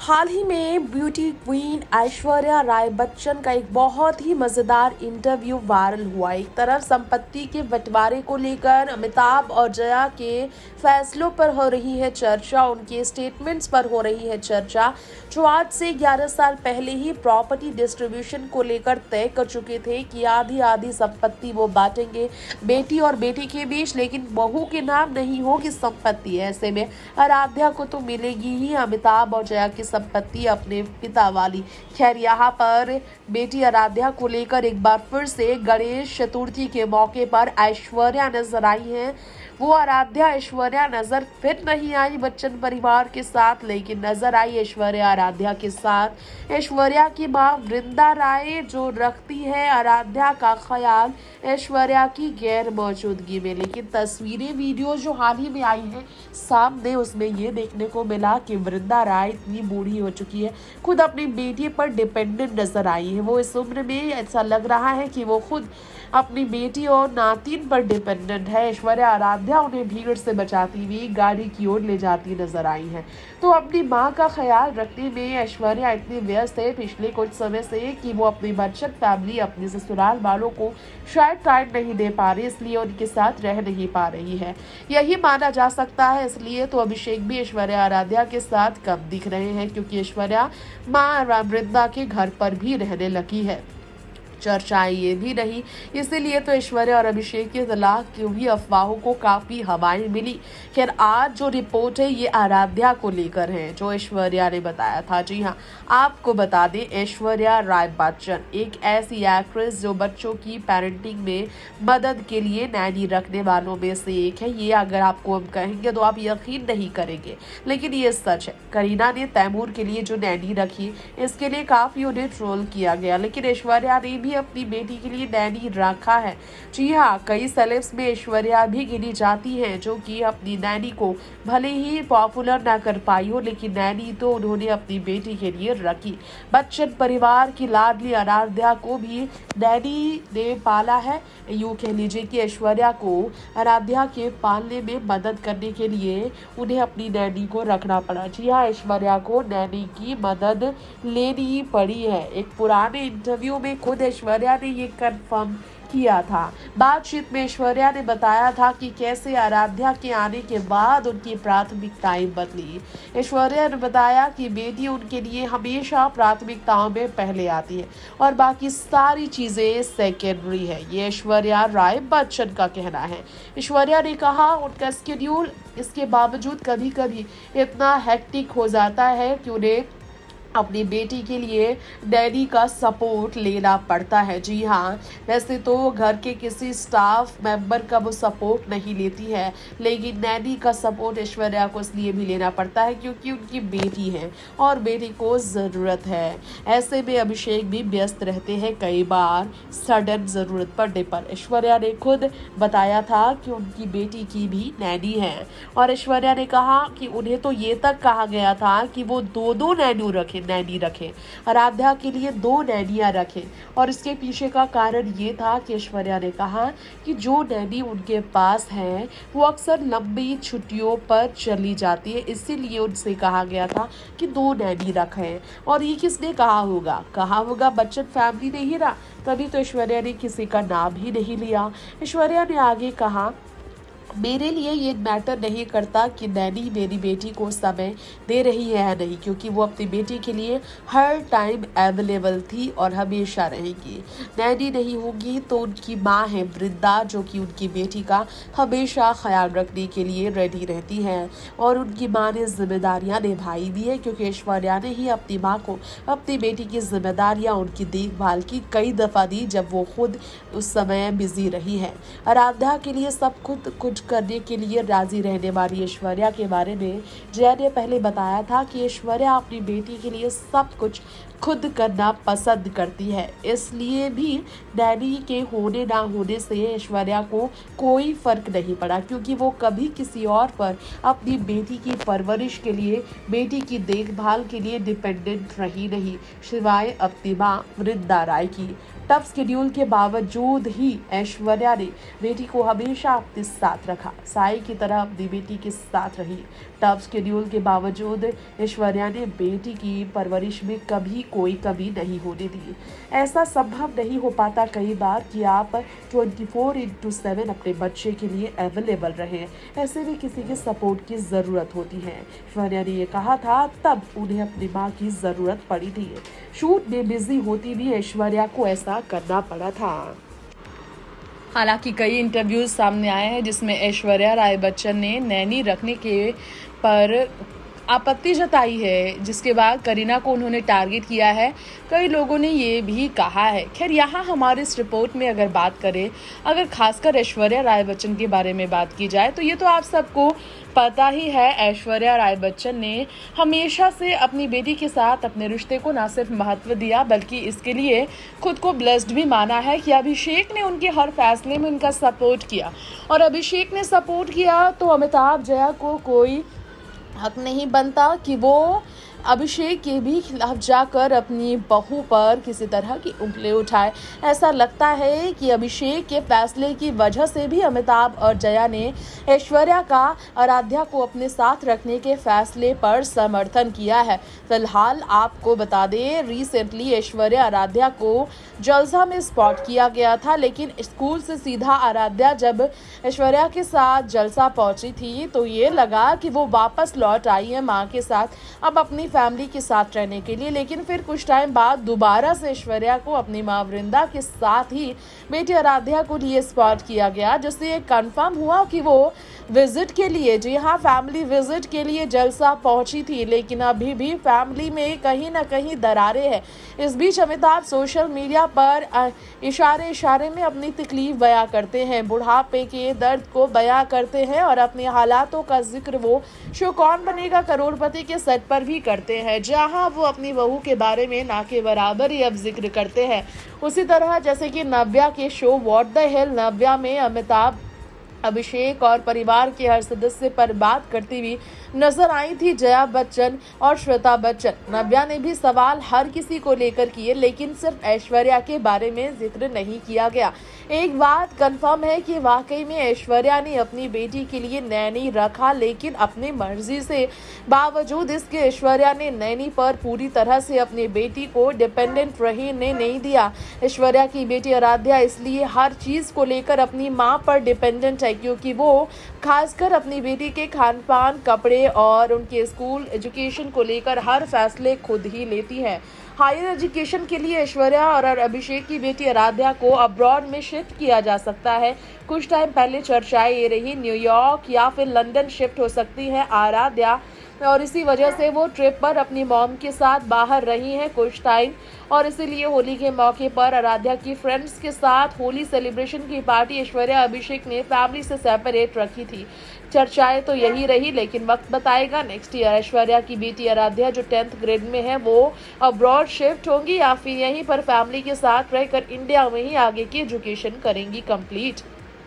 हाल ही में beauty queen Aishwarya Rai Bachchan का एक बहुत ही मजेदार इंटरव्यू वायरल हुआ। एक तरफ संपत्ति के बंटवारे को लेकर अमिताभ और जया के फैसलों पर हो रही है चर्चा, उनके स्टेटमेंट्स पर हो रही है चर्चा, जो आज से 11 साल पहले ही प्रॉपर्टी डिस्ट्रीब्यूशन को लेकर तय कर चुके थे कि आधी आधी संपत्ति वो बांटेंगे बेटी और बेटी के बीच, लेकिन बहू के नाम नहीं होगी संपत्ति। ऐसे में आराध्या को तो मिलेगी ही अमिताभ और जया की संपत्ति अपने पिता वाली। खैर, यहाँ पर बेटी आराध्या को लेकर एक बार फिर से गणेश चतुर्थी के मौके पर ऐश्वर्या नजर आई हैं। वो आराध्या ऐश्वर्या नजर फिर नहीं आई बच्चन परिवार के साथ, लेकिन नजर आई ऐश्वर्या आराध्या के साथ। ऐश्वर्या की मां वृंदा राय जो रखती है आराध्या का ख्याल ऐश्वर्या की गैर मौजूदगी में, लेकिन तस्वीरें वीडियो जो हाल ही में आई हैं सामने, उसमें ये देखने को मिला कि वृंदा राय इतनी बूढ़ी हो चुकी है, खुद अपनी बेटी पर डिपेंडेंट नजर आई है। वो इस उम्र में ऐसा लग रहा है कि वो खुद अपनी बेटी और नातिन पर डिपेंडेंट है। ऐश्वर्या आराध्या उन्हें भीड़ से बचाती हुई गाड़ी की ओर ले जाती नजर आई है। तो अपनी मां का ख्याल रखने में ऐश्वर्या इतनी व्यस्त है पिछले कुछ समय से कि वो अपनी बच्चन फैमिली, अपने ससुराल वालों को शायद टाइम नहीं दे पा रही, इसलिए उनके साथ रह नहीं पा रही है, यही माना जा सकता है। इसलिए तो अभिषेक भी ऐश्वर्या आराध्या के साथ कम दिख रहे हैं, क्योंकि ऐश्वर्या मां वृंदा के घर पर भी रहने लगी है। चर्चाएं ये भी रही, इसीलिए तो ऐश्वर्या और अभिषेक के तलाक की भी अफवाहों को काफी हवाएं मिली। खैर, आज जो रिपोर्ट है ये आराध्या को लेकर है, जो ऐश्वर्या ने बताया था। जी हाँ, आपको बता दें, ऐश्वर्या राय बच्चन एक ऐसी एक्ट्रेस जो बच्चों की पेरेंटिंग में मदद के लिए नैनी रखने वालों में से एक है। ये अगर आपको हम कहेंगे तो आप यकीन नहीं करेंगे, लेकिन ये सच है। करीना ने तैमूर के लिए जो नैनी रखी, इसके लिए काफी उन्हें ट्रोल किया गया, लेकिन ऐश्वर्या ने भी अपनी बेटी के लिए नैनी रखा है। जी हाँ, कई सेलेब्स में ऐश्वर्या भी गिनी जाती हैं जो कि अपनी नैनी को भले ही पॉपुलर ना कर पाई हो, लेकिन नैनी तो उन्होंने अपनी बेटी के लिए रखी। बच्चन परिवार की लाडली आराध्या को भी नैनी ने पाला है। यूं कह लीजिए कि ऐश्वर्या को आराध्या के पालने में मदद करने के लिए उन्हें अपनी नैनी को रखना पड़ा। जी हाँ, ऐश्वर्या को नैनी की मदद लेनी पड़ी है। एक पुराने इंटरव्यू में खुद ऐश्वर्या ने ये कंफर्म किया था। बातचीत में ऐश्वर्या ने बताया था कि कैसे आराध्या के आने के बाद उनकी प्राथमिकताएं बदली। ऐश्वर्या ने बताया कि बेटी उनके लिए हमेशा प्राथमिकताओं में पहले आती है और बाकी सारी चीजें सेकेंडरी है। ये ऐश्वर्या राय बच्चन का कहना है। ऐश्वर्या ने कहा उनका स्केड्यूल इसके बावजूद कभी कभी इतना हेक्टिक हो जाता है कि उन्हें अपनी बेटी के लिए डैडी का सपोर्ट लेना पड़ता है। जी हाँ, वैसे तो घर के किसी स्टाफ मेंबर का वो सपोर्ट नहीं लेती है, लेकिन नैनी का सपोर्ट ऐश्वर्या को इसलिए भी लेना पड़ता है क्योंकि उनकी बेटी है और बेटी को ज़रूरत है। ऐसे में अभिषेक भी व्यस्त रहते हैं, कई बार सडन ज़रूरत पड़ने पर। ऐश्वर्या ने खुद बताया था कि उनकी बेटी की भी नैनी है और ऐश्वर्या ने कहा कि उन्हें तो ये तक कहा गया था कि वो दो नैनी रखें, आराध्या के लिए 2 नैनियां रखें। और इसके पीछे का कारण ये था कि ऐश्वर्या ने कहा कि जो नैनी उनके पास है वो अक्सर लंबी छुट्टियों पर चली जाती है, इसीलिए उनसे कहा गया था कि 2 नैनी रखें। और ये किसने कहा होगा बच्चन फैमिली ने ही ना, तभी तो ऐश्वर्या ने किसी का नाम ही नहीं लिया। ऐश्वर्या ने आगे कहा, मेरे लिए ये मैटर नहीं करता कि नैनी मेरी बेटी को समय दे रही है या नहीं, क्योंकि वो अपनी बेटी के लिए हर टाइम अवेलेबल थी और हमेशा रहेगी। नैनी नहीं होगी तो उनकी माँ है वृंदा, जो कि उनकी बेटी का हमेशा ख्याल रखने के लिए रेडी रहती है और उनकी माँ ने जिम्मेदारियाँ निभाई भी है, क्योंकि ऐश्वर्या ने ही अपनी माँ को अपनी बेटी की जिम्मेदारियाँ, उनकी देखभाल की कई दफ़ा दी जब वो खुद उस समय बिजी रही है। आराध्या के लिए सब कुछ करने के लिए राजी रहने वाली ऐश्वर्या के बारे में जया ने पहले बताया था कि ऐश्वर्या अपनी बेटी के लिए सब कुछ खुद करना पसंद करती है, इसलिए भी नैनी के होने ना होने से ऐश्वर्या को कोई फर्क नहीं पड़ा, क्योंकि वो कभी किसी और पर अपनी बेटी की परवरिश के लिए, बेटी की देखभाल के लिए डिपेंडेंट रही नहीं, सिवाय अपनी माँ वृंदा राय की। टफ शेड्यूल के बावजूद ही ऐश्वर्या ने बेटी को हमेशा अपने साथ रखा, साई की तरह अपनी बेटी के साथ रही। टफ शेड्यूल के बावजूद ऐश्वर्या ने बेटी की परवरिश में कभी कोई कमी नहीं होने दी। ऐसा संभव नहीं हो पाता कई बार कि आप 24/7 अपने बच्चे के लिए अवेलेबल रहें। ऐसे में किसी के सपोर्ट की ज़रूरत होती है। ऐश्वर्या ने ये कहा था, तब उन्हें अपनी माँ की ज़रूरत पड़ी थी। शूट में बिजी होती भी ऐश्वर्या को ऐसा करना पड़ा था। हालांकि कई इंटरव्यूज सामने आए हैं जिसमें ऐश्वर्या राय बच्चन ने नैनी रखने के पर आपत्ति जताई है, जिसके बाद करीना को उन्होंने टारगेट किया है। कई लोगों ने ये भी कहा है। खैर, यहाँ हमारे इस रिपोर्ट में अगर बात करें, अगर खासकर ऐश्वर्या राय बच्चन के बारे में बात की जाए तो ये तो आप सबको पता ही है। ऐश्वर्या राय बच्चन ने हमेशा से अपनी बेटी के साथ अपने रिश्ते को ना सिर्फ महत्व दिया बल्कि इसके लिए खुद को ब्लेस्ड भी माना है कि अभिषेक ने उनके हर फैसले में उनका सपोर्ट किया। और अभिषेक ने सपोर्ट किया तो अमिताभ जया को कोई हक नहीं बनता कि वो अभिषेक के भी खिलाफ जाकर अपनी बहू पर किसी तरह की उंगली उठाए। ऐसा लगता है कि अभिषेक के फैसले की वजह से भी अमिताभ और जया ने ऐश्वर्या का आराध्या को अपने साथ रखने के फैसले पर समर्थन किया है। फिलहाल आपको बता दें, रिसेंटली ऐश्वर्या आराध्या को जलसा में स्पॉट किया गया था, लेकिन स्कूल से सीधा आराध्या जब ऐश्वर्या के साथ जलसा पहुंची थी तो ये लगा कि वो वापस लौट आई है माँ के साथ, अब अपनी फैमिली के साथ रहने के लिए। लेकिन फिर कुछ टाइम बाद दोबारा से ऐश्वर्या को अपनी माँ वृंदा के साथ ही बेटी आराध्या को लिए स्पॉट किया गया, जिससे कंफर्म हुआ कि वो विजिट के लिए, जी हाँ, फैमिली विजिट के लिए जलसा पहुंची थी। लेकिन अभी भी फैमिली में कहीं ना कहीं दरारें हैं। इस बीच अमिताभ सोशल मीडिया पर इशारे में अपनी तकलीफ बयां करते हैं, बुढ़ापे के दर्द को बयां करते हैं और अपने हालातों का जिक्र वो शो कौन बनेगा करोड़पति के सेट पर भी करते हैं, जहां वो अपनी बहू के बारे में ना के बराबर ही अब जिक्र करते हैं। उसी तरह जैसे कि नव्या के शो व्हाट द हेल नव्या में अमिताभ अभिषेक और परिवार के हर सदस्य पर बात करती हुई नजर आई थी जया बच्चन और श्वेता बच्चन। नव्या ने भी सवाल हर किसी को लेकर किए, लेकिन सिर्फ ऐश्वर्या के बारे में जिक्र नहीं किया गया। एक बात कंफर्म है कि वाकई में ऐश्वर्या ने अपनी बेटी के लिए नैनी रखा, लेकिन अपनी मर्जी से। बावजूद इसके ऐश्वर्या ने नैनी पर पूरी तरह से अपनी बेटी को डिपेंडेंट रहने नहीं दिया। ऐश्वर्या की बेटी आराध्या इसलिए हर चीज को लेकर अपनी माँ पर डिपेंडेंट है, क्योंकि वो खासकर अपनी बेटी के खान पान, कपड़े और उनके स्कूल एजुकेशन को लेकर हर फैसले खुद ही लेती है। हायर एजुकेशन के लिए ऐश्वर्या और अभिषेक की बेटी आराध्या को अब्रॉड में शिफ्ट किया जा सकता है। कुछ टाइम पहले चर्चाएं ये रही न्यूयॉर्क या फिर लंदन शिफ्ट हो सकती है आराध्या, और इसी वजह से वो ट्रिप पर अपनी मॉम के साथ बाहर रही हैं कुछ टाइम, और इसीलिए होली के मौके पर आराध्या की फ्रेंड्स के साथ होली सेलिब्रेशन की पार्टी ऐश्वर्या अभिषेक ने फैमिली से सेपरेट रखी थी। चर्चाएं तो यही रही, लेकिन वक्त बताएगा। नेक्स्ट ईयर ऐश्वर्या की बेटी आराध्या जो 10th ग्रेड में है वो अब्रॉड शिफ्ट होंगी या फिर यहीं पर फैमिली के साथ रहकर इंडिया में ही आगे की एजुकेशन करेंगी कंप्लीट।